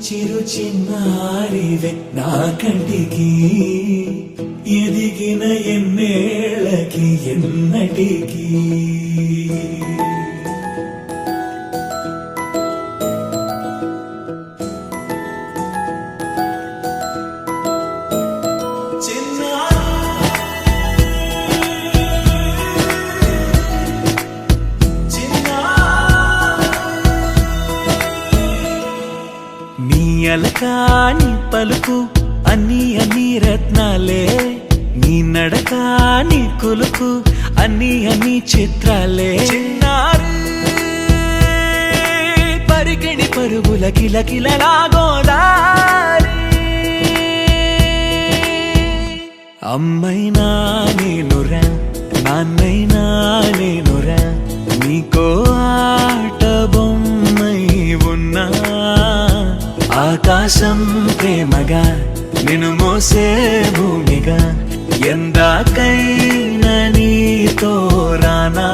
చిరు చిన్నారివే నా కంటికి ఎదిగిన ఎన్నేళ్ళకి ఎన్నటికి అలకాని పలుకు అన్ని అన్ని రత్నాలే నీ నడక నీ కులుకు అన్ని అన్ని చిత్రాలే చిన్నారు పరికిణి పరుగుల కిలకిలలా గోదారి అమ్మైనా నేనురా నాన్నైనా నేనురా నీకో ఆట బొమ్మై ఉన్నా ఆకాశం ప్రేమగా నిన్ను మోసే భూమిగా ఎందాకైనా నీతో రానా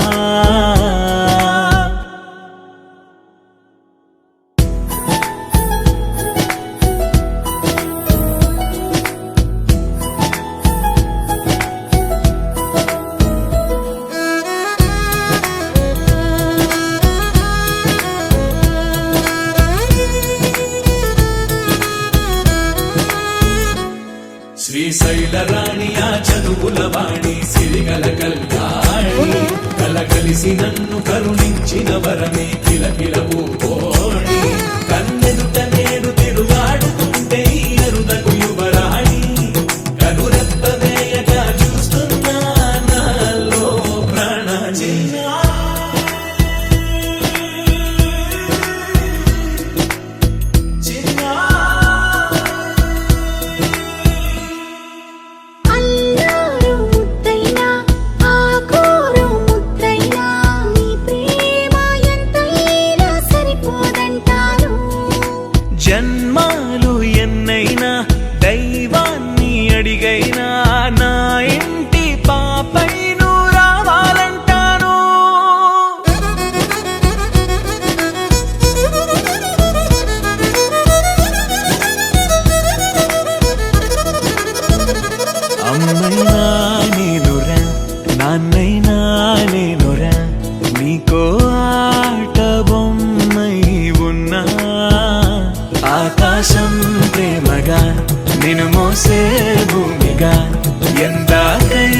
శ్రీశైల రాణి ఆ చదువుల వాణి సిరిగల కళ్యాణి కలగలిసి నన్ను కరుణించిన వరమే కిలకిల పూకోణి కన్నెదుట నేడు తిరుగాడుతుంటే ఈ అరుదకు యువరాణి కనురెప్ప వేయగా చూస్తున్నా నాలో ప్రాణ జన్మాలు ఎన్నైనా దైవాన్ని అడిగైనా నా ఇంటి పాపై నువ్వు రావాలంటాను అమ్మైనా నేనురా నాన్నైనా నేనురా నీకో ఆట బొమ్మై ఉన్నా ఆకాశం ప్రేమగా నిన్ను మోసే భూమిగా ఎందాకై